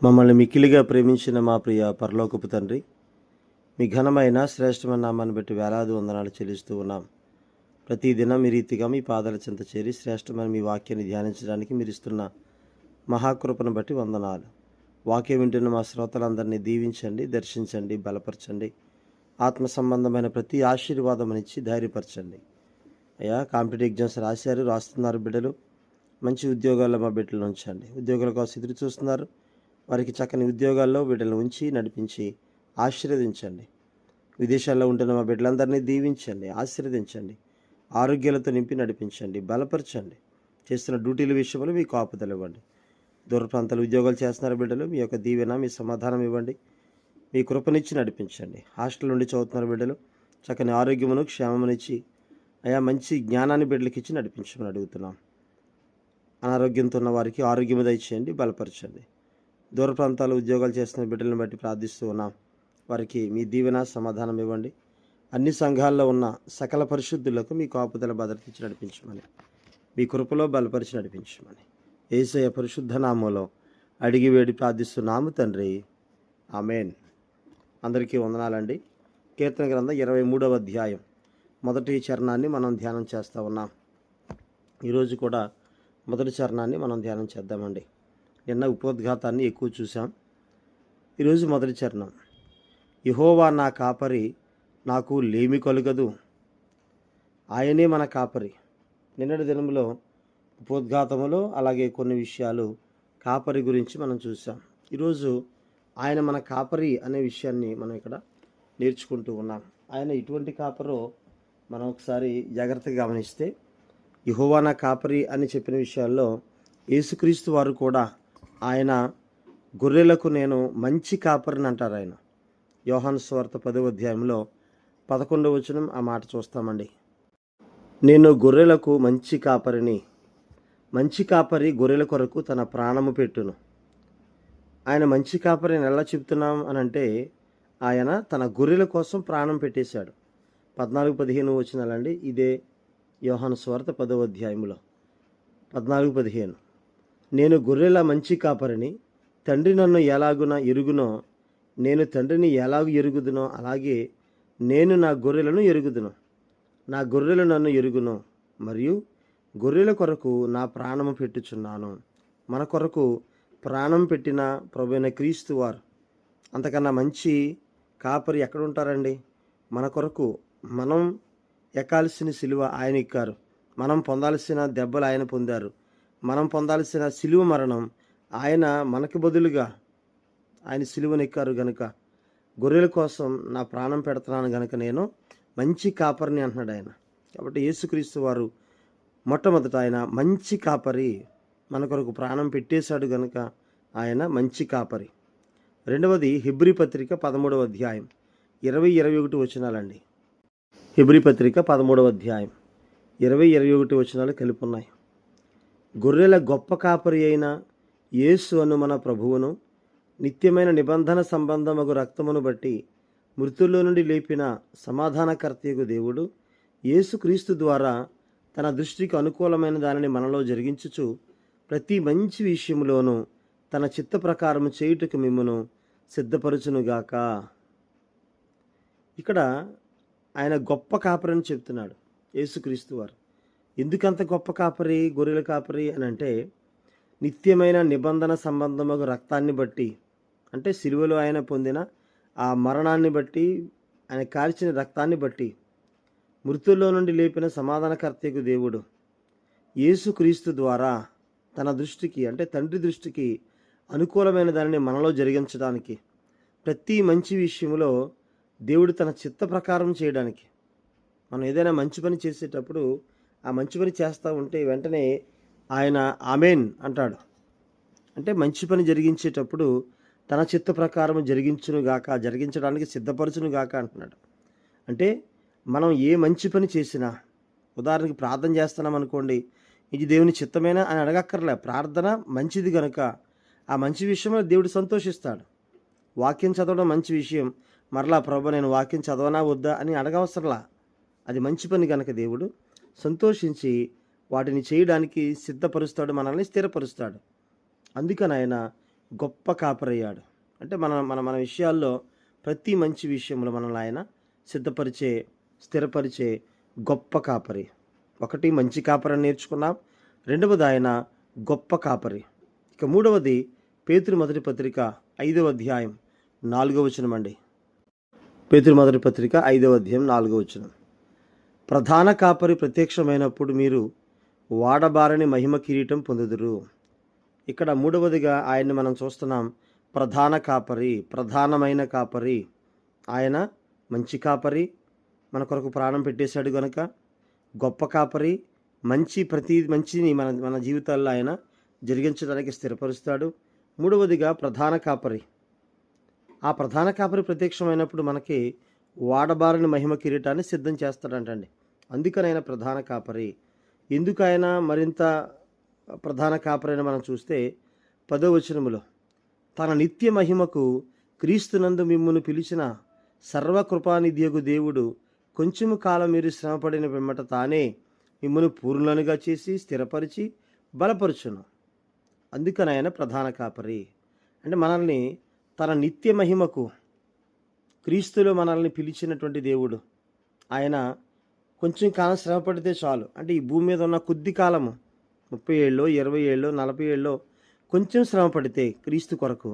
మమ్మల్ని మిక్కిలిగా ప్రేమించిన మా ప్రియ పరలోకపు తండ్రి, మీ ఘనమైన శ్రేష్టమైన నామాన్ని బట్టి వేలాది వందనాలు చెల్లిస్తూ ఉన్నాం. ప్రతిదినం మీ రీతిగా మీ పాదాల చెంత చేరి శ్రేష్టమైన మీ వాక్యాన్ని ధ్యానించడానికి మీరు ఇస్తున్న మహాకృపను బట్టి వందనాలు. వాక్యం వింటున్న మా శ్రోతలందరినీ దీవించండి, దర్శించండి, బలపరచండి. ఆత్మ సంబంధమైన ప్రతి ఆశీర్వాదమునిచ్చి ధైర్యపరచండి. అయ్యా, కాంపిటేటివ్ ఎగ్జామ్స్ రాస్తున్నారు బిడ్డలు. మంచి ఉద్యోగాల్లో మా బిడ్డలను ఉంచండి. ఉద్యోగాల కోసం ఎదురు చూస్తున్నారు, వారికి చక్కని ఉద్యోగాల్లో బిడ్డలను ఉంచి నడిపించి ఆశీర్వదించండి. విదేశాల్లో ఉంటున్న మా బిడ్డలందరినీ దీవించండి, ఆశీర్వదించండి. ఆరోగ్యాలతో నింపి నడిపించండి, బలపరచండి. చేస్తున్న డ్యూటీల విషయంలో మీ కాపుదలు ఇవ్వండి. దూర ప్రాంతాలు ఉద్యోగాలు చేస్తున్నారు బిడ్డలు, మీ యొక్క దీవెన, మీ సమాధానం ఇవ్వండి. మీ కృపనిచ్చి నడిపించండి. హాస్టల్ నుండి చదువుతున్నారు బిడ్డలు, చక్కని ఆరోగ్యమును క్షేమమునిచ్చి అయా మంచి జ్ఞానాన్ని బిడ్డలకి ఇచ్చి నడిపించమని అడుగుతున్నాం. అనారోగ్యంతో ఉన్న వారికి ఆరోగ్యము దయచేయండి, బలపరచండి. దూర ప్రాంతాల్లో ఉద్యోగాలు చేస్తున్న బిడ్డలను బట్టి ప్రార్థిస్తూ ఉన్నాం. వారికి మీ దీవెన, సమాధానం ఇవ్వండి. అన్ని సంఘాల్లో ఉన్న సకల పరిశుద్ధులకు మీ కాపుదల భద్రత ఇచ్చి నడిపించమని, మీ కృపలో బలపరిచి నడిపించమని యేసయ్య పరిశుద్ధ నామంలో అడిగి వేడి ప్రార్థిస్తున్నాము తండ్రి, ఆమేన్. అందరికీ వందనాలండి. కీర్తన గ్రంథం 23వ అధ్యాయం మొదటి చరణాన్ని మనం ధ్యానం చేస్తూ ఉన్నాం. ఈరోజు కూడా మొదటి చరణాన్ని మనం ధ్యానం చేద్దామండి. నిన్న ఉపోద్ఘాతాన్ని ఎక్కువ చూసాం. ఈరోజు మొదటి చరణం. యెహోవా నా కాపరి, నాకు లేమి కలుగదు. ఆయనే మన కాపరి. నిన్నటి దినంలో ఉపోద్ఘాతములో అలాగే కొన్ని విషయాలు కాపరి గురించి మనం చూసాం. ఈరోజు ఆయన మన కాపరి అనే విషయాన్ని మనం ఇక్కడ నేర్చుకుంటూ ఉన్నాం. ఆయన ఎటువంటి కాపరో మనం ఒకసారి జాగ్రత్తగా గమనిస్తే, యెహోవా నా కాపరి అని చెప్పిన విషయాల్లో యేసుక్రీస్తు వారు కూడా ఆయన గొర్రెలకు నేను మంచి కాపరిని అంటారు. ఆయన యోహాను సువార్త 10వ అధ్యాయంలో 11వ వచనం ఆ మాట చూస్తామండి. నేను గొర్రెలకు మంచి కాపరిని, మంచి కాపరి గొర్రెల కొరకు తన ప్రాణము పెట్టును. ఆయన మంచి కాపరిని ఎలా చెప్తున్నాం అని అంటే, ఆయన తన గొర్రెల కోసం ప్రాణం పెట్టేశాడు. 14-15 వచనాలండి. ఇదే యోహాను సువార్త 10వ అధ్యాయంలో 14-15. నేను గొర్రెల మంచి కాపరిని, తండ్రి నన్ను ఎలాగున ఎరుగునో, నేను తండ్రిని ఎలాగూ ఎరుగుదునో అలాగే నేను నా గొర్రెలను ఎరుగుదును. నా గొర్రెలు నన్ను ఎరుగును, మరియు గొర్రెల కొరకు నా ప్రాణము పెట్టుచున్నాను. మన కొరకు ప్రాణం పెట్టిన ప్రభువైన క్రీస్తు వారు అంతకన్నా మంచి కాపరి ఎక్కడ ఉంటారండి? మన కొరకు మనం ఎక్కాల్సిన సిలువ ఆయన ఎక్కారు, మనం పొందాల్సిన దెబ్బలు ఆయన పొందారు, మనం పొందాల్సిన సిలువ మరణం ఆయన మనకి బదులుగా ఆయన సిలువను ఎక్కారు గనుక, గొర్రెల కోసం నా ప్రాణం పెడుతున్నాను గనుక నేను మంచి కాపరిని అంటున్నాడు ఆయన. కాబట్టి యేసుక్రీస్తు వారు మొట్టమొదట ఆయన మంచి కాపరి, మన కొరకు ప్రాణం పెట్టేశాడు గనుక ఆయన మంచి కాపరి. రెండవది హెబ్రీ పత్రిక 13వ అధ్యాయం 20-21 వచనాలండి. హెబ్రీ పత్రిక 13వ అధ్యాయం 20-21 వచనాలు కలిపి ఉన్నాయి. గొర్రెల గొప్ప కాపరి అయిన యేసు అను మన ప్రభువును, నిత్యమైన నిబంధన సంబంధమగు రక్తమును బట్టి మృతుల్లో నుండి లేపిన సమాధానకర్తయగు దేవుడు యేసుక్రీస్తు ద్వారా తన దృష్టికి అనుకూలమైన దానిని మనలో జరిగించుచు ప్రతి మంచి విషయములోనూ తన చిత్త ప్రకారము చేయుటకు మిమ్మును సిద్ధపరచునుగాక. ఇక్కడ ఆయన గొప్ప కాపరి అని చెప్తున్నాడు యేసుక్రీస్తు వారు. ఎందుకంత గొప్ప కాపరి, గొర్రెల కాపరి అని అంటే, నిత్యమైన నిబంధన సంబంధమగు రక్తాన్ని బట్టి, అంటే సిలువలో ఆయన పొందిన ఆ మరణాన్ని బట్టి, ఆయన కార్చిన రక్తాన్ని బట్టి, మృతుల్లో నుండి లేపిన సమాధానకర్తయగు దేవుడు యేసుక్రీస్తు ద్వారా తన దృష్టికి, అంటే తండ్రి దృష్టికి అనుకూలమైన దానిని మనలో జరిగించడానికి, ప్రతి మంచి విషయంలో దేవుడు తన చిత్త ప్రకారం చేయడానికి, మనం ఏదైనా మంచి పని చేసేటప్పుడు ఆ మంచి పని చేస్తూ ఉంటే వెంటనే ఆయన ఆమేన్ అంటాడు. అంటే మంచి పని జరిగించేటప్పుడు తన చిత్త ప్రకారం జరిగించునుగాక, జరిగించడానికి సిద్ధపరచునుగాక అంటున్నాడు. అంటే మనం ఏ మంచి పని చేసినా, ఉదాహరణకి ప్రార్థన చేస్తున్నాం అనుకోండి, ఇది దేవుని చిత్తమేనా అని అడగక్కర్లే. ప్రార్థన మంచిది కనుక ఆ మంచి విషయంలో దేవుడు సంతోషిస్తాడు. వాక్యం చదవడం మంచి విషయం, మరలా ప్రభు నేను వాక్యం చదవనా వద్దా అని అడగవసరంలా. అది మంచి పని కనుక దేవుడు సంతోషించి వాటిని చేయడానికి సిద్ధపరుస్తాడు, మనల్ని స్థిరపరుస్తాడు. అందుకని ఆయన గొప్ప కాపరయ్యాడు. అంటే మన మన మన విషయాల్లో ప్రతి మంచి విషయంలో మనల్ని ఆయన సిద్ధపరిచే, స్థిరపరిచే గొప్ప కాపరి. ఒకటి మంచి కాపరిని నేర్చుకున్నాం. రెండవది ఆయన గొప్ప కాపరి. ఇక మూడవది పేతురు మొదటి పత్రిక 5వ అధ్యాయం 4వ వచనం అండి. పేతురు మొదటి పత్రిక 5వ అధ్యాయం 4వ వచనం. ప్రధాన కాపరి ప్రత్యక్షమైనప్పుడు మీరు వాడబారని మహిమ కిరీటం పొందుదురు. ఇక్కడ మూడవదిగా ఆయన్ని మనం చూస్తున్నాం. ప్రధాన కాపరి, ప్రధానమైన కాపరి. ఆయన మంచి కాపరి, మన కొరకు ప్రాణం పెట్టేశాడు గనుక గొప్ప కాపరి. ప్రతి మంచిని మన మన జీవితాల్లో ఆయన జరిగించడానికి స్థిరపరుస్తాడు. మూడవదిగా ప్రధాన కాపరి. ఆ ప్రధాన కాపరి ప్రత్యక్షమైనప్పుడు మనకి వాడబారని మహిమ కిరీటాన్ని సిద్ధం చేస్తాడంటండి. అందుకని ఆయన ప్రధాన కాపరి. ఎందుకు ఆయన మరింత ప్రధాన కాపరిని మనం చూస్తే 10వ వచనములో, తన నిత్య మహిమకు క్రీస్తునందు మిమ్మును పిలిచిన సర్వకృపానిధియగు దేవుడు కొంచెము కాలం మీరు శ్రమపడిన పిమ్మట తానే మిమ్మల్ని పూర్ణులుగా చేసి స్థిరపరిచి బలపరుచును. అందుకని ఆయన ప్రధాన కాపరి. అంటే మనల్ని తన నిత్య మహిమకు, క్రీస్తులో మనల్ని పిలిచినటువంటి దేవుడు. ఆయన కొంచెం కాలం శ్రమ పడితే చాలు. అంటే ఈ భూమి మీద ఉన్న కొద్ది కాలము, 30 ఏళ్ళో 20 ఏళ్ళో 40 ఏళ్ళో కొంచెం శ్రమ పడితే క్రీస్తు కొరకు,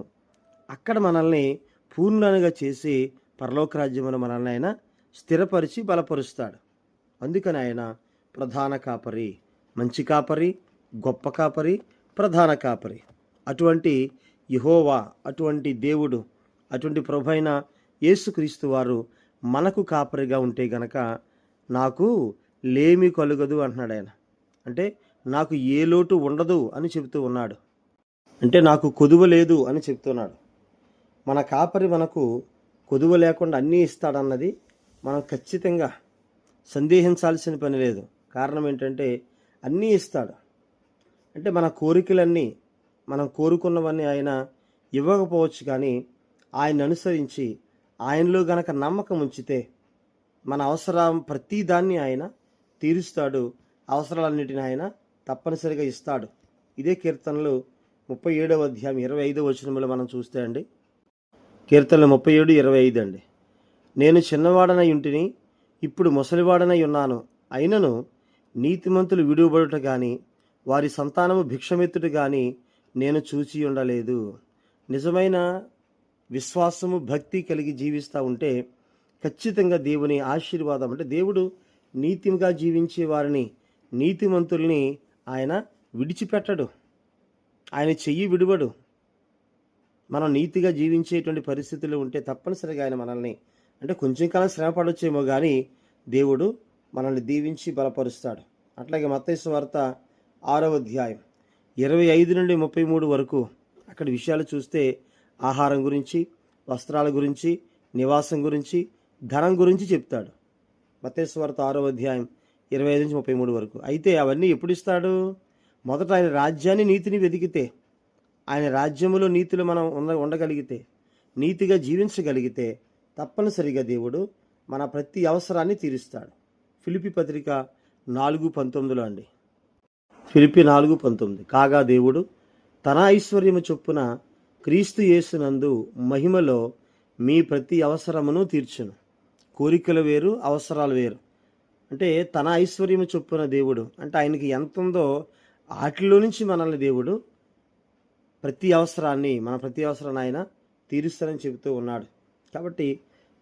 అక్కడ మనల్ని పూర్ణులుగా చేసి పరలోక రాజ్యంలో మనల్ని ఆయన స్థిరపరిచి బలపరుస్తాడు. అందుకని ఆయన ప్రధాన కాపరి, మంచి కాపరి, గొప్ప కాపరి, ప్రధాన కాపరి. అటువంటి యెహోవా, అటువంటి దేవుడు, అటువంటి ప్రభువైన యేసుక్రీస్తు వారు మనకు కాపరిగా ఉంటే గనక నాకు లేమి కలుగదు అంటున్నాడు ఆయన. అంటే నాకు ఏ లోటు ఉండదు అని చెబుతూ ఉన్నాడు. అంటే నాకు కొదువ లేదు అని చెప్తున్నాడు. మన కాపరి మనకు కొదువ లేకుండా అన్నీ ఇస్తాడన్నది మనం ఖచ్చితంగా సందేహించాల్సిన పని లేదు. కారణం ఏంటంటే అన్నీ ఇస్తాడు. అంటే మన కోరికలన్నీ, మనం కోరుకున్నవన్నీ ఆయన ఇవ్వకపోవచ్చు, కానీ ఆయన అనుసరించి ఆయనలో గనక నమ్మకం ఉంచితే మన అవసరం ప్రతి దాన్ని ఆయన తీరుస్తాడు. అవసరాలన్నిటిని ఆయన తప్పనిసరిగా ఇస్తాడు. ఇదే కీర్తనలు 37వ అధ్యాయం 25వ వచనంలో మనం చూస్తే అండి, కీర్తనలు 37:25 అండి. నేను చిన్నవాడనై ఉంటిని, ఇప్పుడు ముసలివాడనై ఉన్నాను. అయినను నీతిమంతులు విడువబడుట గాని వారి సంతానము భిక్షమెత్తుట గాని నేను చూచి ఉండలేదు. నిజమైన విశ్వాసము, భక్తి కలిగి జీవిస్తూ ఉంటే ఖచ్చితంగా దేవుని ఆశీర్వాదం, అంటే దేవుడు నీతిగా జీవించే వారిని, నీతిమంతుల్ని ఆయన విడిచిపెట్టడు, ఆయన చెయ్యి విడువడు. మనం నీతిగా జీవించేటువంటి పరిస్థితులు ఉంటే తప్పనిసరిగా ఆయన మనల్ని, అంటే కొంచెం కాలం శ్రమ పడొచ్చేమో కానీ దేవుడు మనల్ని దీవించి బలపరుస్తాడు. అట్లాగే మత్తయి సువార్త 6వ అధ్యాయం 25 నుండి 33 వరకు అక్కడ విషయాలు చూస్తే ఆహారం గురించి, వస్త్రాల గురించి, నివాసం గురించి, ధనం గురించి చెప్తాడు. మత్తయి సువార్త 6వ అధ్యాయం 25 నుంచి 33 వరకు. అయితే అవన్నీ ఎప్పుడు ఇస్తాడు? మొదట ఆయన రాజ్యాన్ని, నీతిని వెతికితే, ఆయన రాజ్యములో నీతిలో మనం ఉండగలిగితే, నీతిగా జీవించగలిగితే తప్పనిసరిగా దేవుడు మన ప్రతి అవసరాన్ని తీరుస్తాడు. ఫిలిప్పీ పత్రిక 4:19 అండి. ఫిలిప్పీ 4:19. కాగా దేవుడు తన ఐశ్వర్యము చొప్పున క్రీస్తు యేసునందు మహిమలో మీ ప్రతి అవసరమును తీర్చును. కోరికలు వేరు, అవసరాలు వేరు. అంటే తన ఐశ్వర్యము చొప్పున దేవుడు, అంటే ఆయనకి ఎంత ఉందో వాటిలో నుంచి మనల్ని దేవుడు ప్రతి అవసరాన్ని, మన ప్రతి అవసరాన్ని ఆయన తీరుస్తానని చెబుతూ ఉన్నాడు. కాబట్టి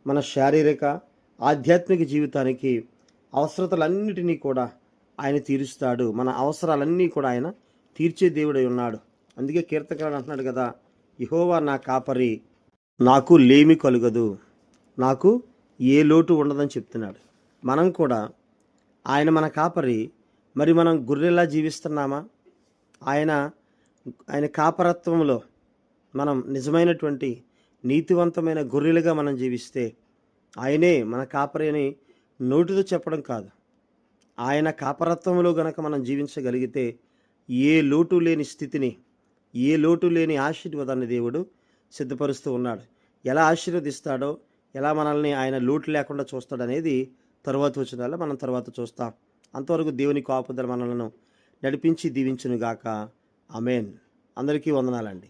మన శారీరక, ఆధ్యాత్మిక జీవితానికి అవసరతలన్నిటినీ కూడా ఆయన తీరుస్తాడు. మన అవసరాలన్నీ కూడా ఆయన తీర్చే దేవుడై ఉన్నాడు. అందుకే కీర్తనకారుడు అంటున్నాడు కదా, యెహోవా నా కాపరి, నాకు లేమి కలుగదు, నాకు ఏ లోటు ఉండదని చెప్తున్నాడు. మనం కూడా ఆయన మన కాపరి. మరి మనం గొర్రెలా జీవిస్తున్నామా? ఆయన కాపరత్వంలో మనం నిజమైనటువంటి నీతివంతమైన గొర్రెలుగా మనం జీవిస్తే, ఆయనే మన కాపరి అని నోటితో చెప్పడం కాదు, ఆయన కాపరత్వంలో గనక మనం జీవించగలిగితే ఏ లోటు లేని స్థితిని, ఏ లోటు లేని ఆశీర్వాదాన్ని దేవుడు సిద్ధపరుస్తూ ఉన్నాడు. ఎలా ఆశీర్వదిస్తాడో, ఎలా మనల్ని ఆయన లోటు లేకుండా చూస్తాడనేది తరువాత వచనాల్లో మనం తర్వాత చూస్తాం. అంతవరకు దేవుని కాపుదల మనలను నడిపించి దీవించునుగాక. ఆమేన్. అందరికీ వందనాలండి.